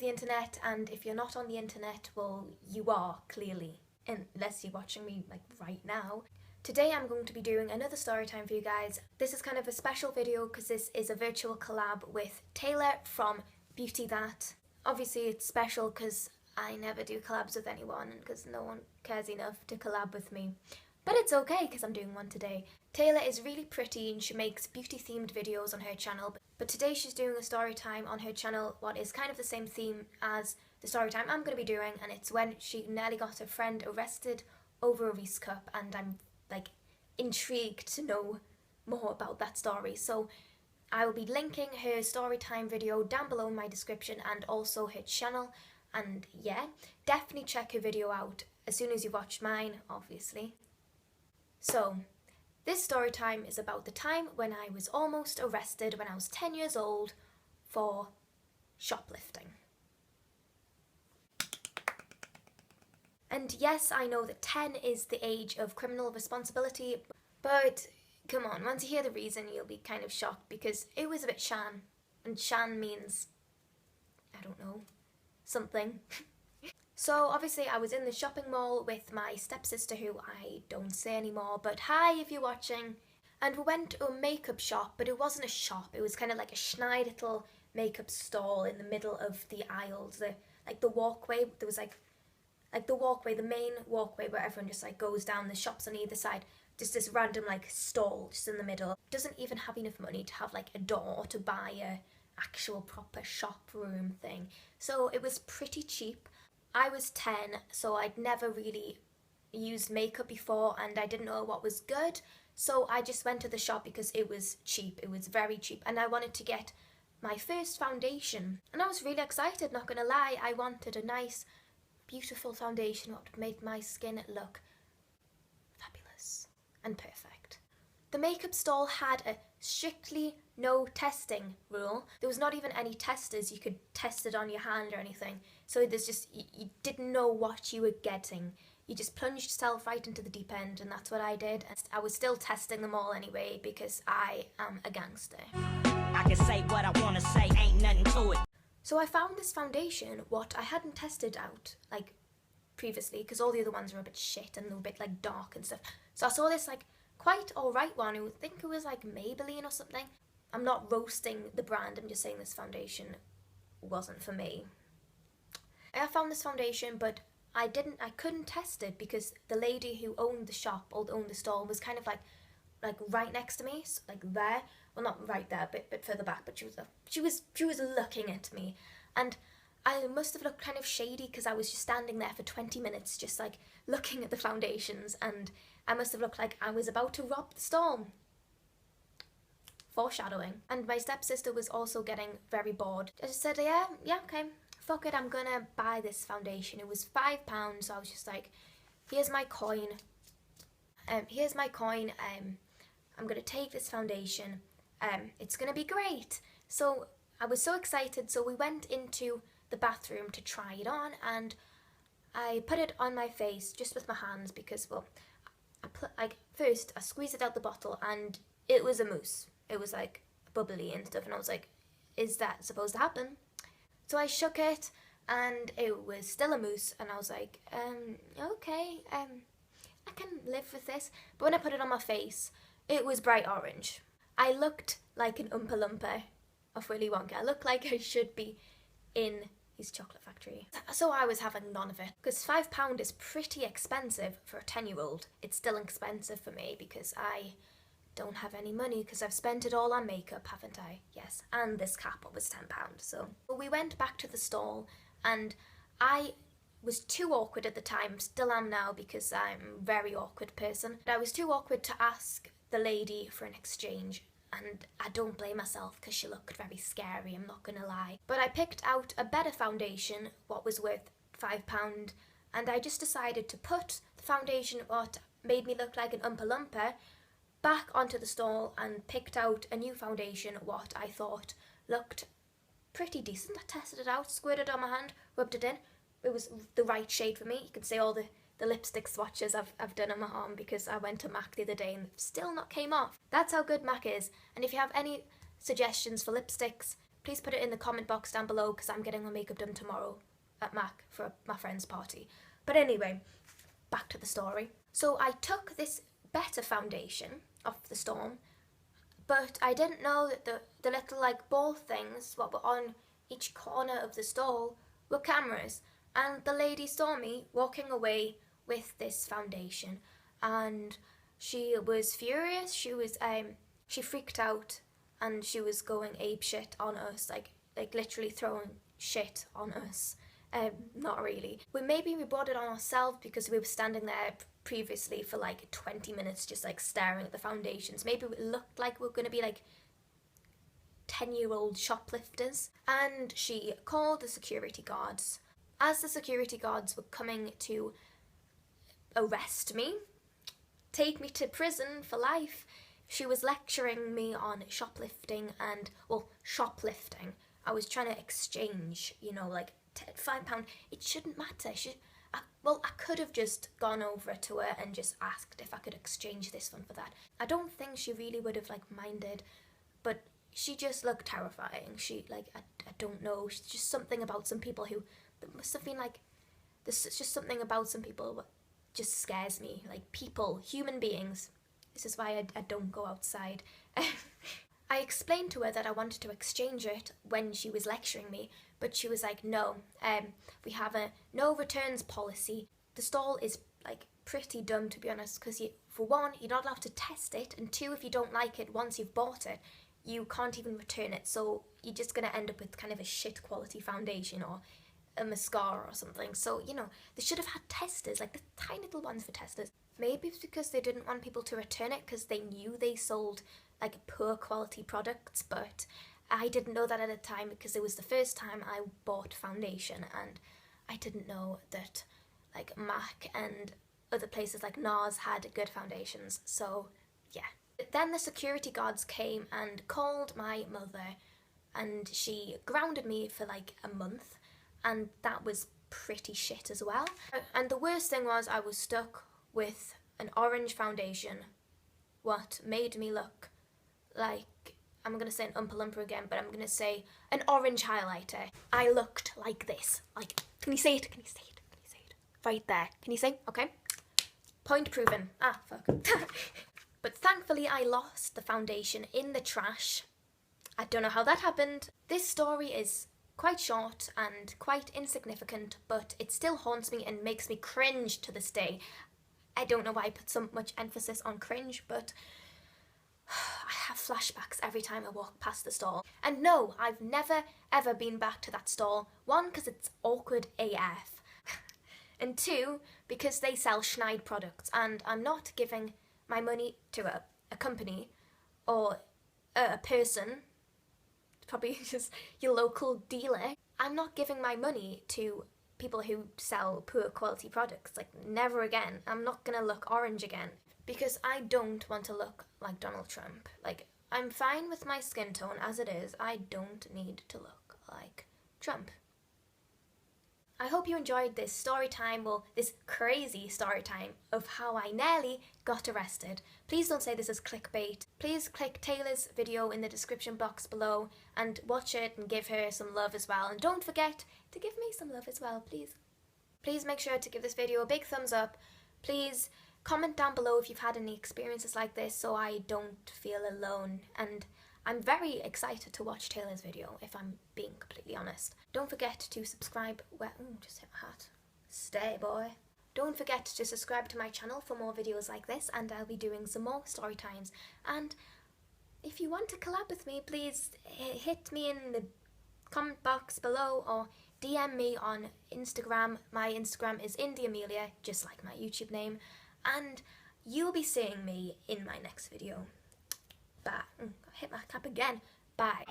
the internet, and if you're not on the internet, well, you are, clearly, unless you're watching me like right now. Today I'm going to be doing another story time for you guys. This is kind of a special video because this is a virtual collab with Taylor from Beauty That. Obviously it's special because I never do collabs with anyone and because no one cares enough to collab with me. But it's okay because I'm doing one today. Taylor is really pretty and she makes beauty themed videos on her channel, but today she's doing a story time on her channel what is kind of the same theme as the story time I'm going to be doing, and it's when she nearly got her friend arrested over a Reese cup, and I'm like intrigued to know more about that story. So I will be linking her story time video down below in my description and also her channel, and yeah, definitely check her video out as soon as you watch mine, obviously. So this story time is about the time when I was almost arrested when I was 10 years old for shoplifting. And yes, I know that 10 is the age of criminal responsibility, but come on, once you hear the reason you'll be kind of shocked because it was a bit shan, and shan means, I don't know, something. So obviously I was in the shopping mall with my stepsister, who I don't say anymore, but hi if you're watching, and we went to a makeup shop, but it wasn't a shop, it was kind of like a schneid little makeup stall in the middle of the aisles, the walkway. There was like the walkway, the main walkway where everyone just like goes down, the shops on either side, just this random like stall just in the middle. Doesn't even have enough money to have like a door to buy a actual proper shop room thing, so it was pretty cheap. I was 10, so I'd never really used makeup before and I didn't know what was good, so I just went to the shop because it was cheap, it was very cheap, and I wanted to get my first foundation, and I was really excited, not gonna lie. I wanted a nice beautiful foundation what would make my skin look fabulous and perfect. The makeup stall had a strictly no testing rule. There was not even any testers you could test it on your hand or anything, so there's just, you didn't know what you were getting. You just plunged yourself right into the deep end, and that's what I did. I was still testing them all anyway because I am a gangster. I can say what I want to say, ain't nothing to it. So I found this foundation what I hadn't tested out like previously because all the other ones were a bit shit and they were a bit like dark and stuff. So I saw this like quite alright one. I think it was like Maybelline or something. I'm not roasting the brand, I'm just saying this foundation wasn't for me. I found this foundation, but I couldn't test it because the lady who owned the shop or owned the stall was kind of like right next to me, so like there. Well, not right there, but bit further back. But she was looking at me, and I must have looked kind of shady because I was just standing there for 20 minutes, just like looking at the foundations, and I must have looked like I was about to rob the stall. Foreshadowing. And my stepsister was also getting very bored. I just said, yeah, okay, fuck it, I'm gonna buy this foundation. It was £5, so I was just like, here's my coin. I'm gonna take this foundation. It's gonna be great. So I was so excited, so we went into the bathroom to try it on, and I put it on my face just with my hands because, well, first I squeezed it out the bottle and it was a mousse. It was like bubbly and stuff, and I was like, is that supposed to happen? So I shook it and it was still a mousse, and I was like, okay, I can live with this. But when I put it on my face, it was bright orange. I looked like an Oompa Loompa of Willy Wonka. I looked like I should be in his chocolate factory. So I was having none of it because £5 is pretty expensive for a 10-year-old. It's still expensive for me because I don't have any money because I've spent it all on makeup, haven't I? Yes, and this cap was £10. So we went back to the stall, and I was too awkward at the time, still am now because I'm a very awkward person. But I was too awkward to ask the lady for an exchange, and I don't blame myself because she looked very scary, I'm not gonna lie. But I picked out a better foundation, what was worth £5, and I just decided to put the foundation what made me look like an Oompa Loompa back onto the stall and picked out a new foundation what I thought looked pretty decent. I tested it out, squirted it on my hand, rubbed it in. It was the right shade for me. You can see all the lipstick swatches I've done on my arm because I went to MAC the other day and still not came off. That's how good MAC is. And if you have any suggestions for lipsticks, please put it in the comment box down below because I'm getting my makeup done tomorrow at Mac for my friend's party. But anyway, back to the story. So I took this better foundation off the Storm, but I didn't know that the little like ball things what were on each corner of the stall were cameras, and the lady saw me walking away with this foundation, and she was furious. She freaked out, and she was going apeshit on us, like literally throwing shit on us. Not really. We brought it on ourselves because we were standing there previously for like 20 minutes just like staring at the foundations. Maybe it looked like we were going to be like 10-year-old shoplifters. And she called the security guards. As the security guards were coming to arrest me, take me to prison for life, she was lecturing me on shoplifting and, well, shoplifting. I was trying to exchange, you know, like £5. It shouldn't matter. I could have just gone over to her and just asked if I could exchange this one for that. I don't think she really would have like minded, but she just looked terrifying. She I don't know. She's just something about some people who there must have been like there's just something about some people that just scares me. Like people, human beings. This is why I don't go outside. I explained to her that I wanted to exchange it when she was lecturing me, but she was like, no, we have a no returns policy. The stall is like pretty dumb, to be honest, because for one, you're not allowed to test it, and two, if you don't like it once you've bought it, you can't even return it, so you're just going to end up with kind of a shit quality foundation or a mascara or something. So, you know, they should have had testers, like the tiny little ones for testers. Maybe it's because they didn't want people to return it because they knew they sold like poor quality products, but I didn't know that at the time because it was the first time I bought foundation, and I didn't know that like MAC and other places like NARS had good foundations. So yeah. Then the security guards came and called my mother, and she grounded me for like a month, and that was pretty shit as well. And the worst thing was I was stuck with an orange foundation, what made me look like, I'm going to say an Oompa Loompa again, but I'm going to say an orange highlighter. I looked like this. Like, can you see it? Can you see it? Can you see it? Right there. Can you see? Okay. Point proven. Ah, fuck. But thankfully I lost the foundation in the trash. I don't know how that happened. This story is quite short and quite insignificant, but it still haunts me and makes me cringe to this day. I don't know why I put so much emphasis on cringe, but I have flashbacks every time I walk past the stall. And no, I've never ever been back to that stall. One, because it's awkward AF. And two, because they sell Schneid products, and I'm not giving my money to a company or a person, probably just your local dealer. I'm not giving my money to people who sell poor quality products. Like, never again. I'm not gonna look orange again. Because I don't want to look like Donald Trump. Like, I'm fine with my skin tone as it is. I don't need to look like Trump. I hope you enjoyed this story time, well, this crazy story time of how I nearly got arrested. Please don't say this is clickbait. Please click Taylor's video in the description box below and watch it and give her some love as well. And don't forget to give me some love as well, please. Please make sure to give this video a big thumbs up. Please comment down below if you've had any experiences like this so I don't feel alone. And I'm very excited to watch Taylor's video, if I'm being completely honest. Don't forget to subscribe just hit my hat. Stay, boy. Don't forget to subscribe to my channel for more videos like this, and I'll be doing some more story times. And if you want to collab with me, please hit me in the comment box below or DM me on Instagram. My Instagram is IndieAmelia, just like my YouTube name. And you'll be seeing me in my next video. Bye. Hit my cap again. Bye.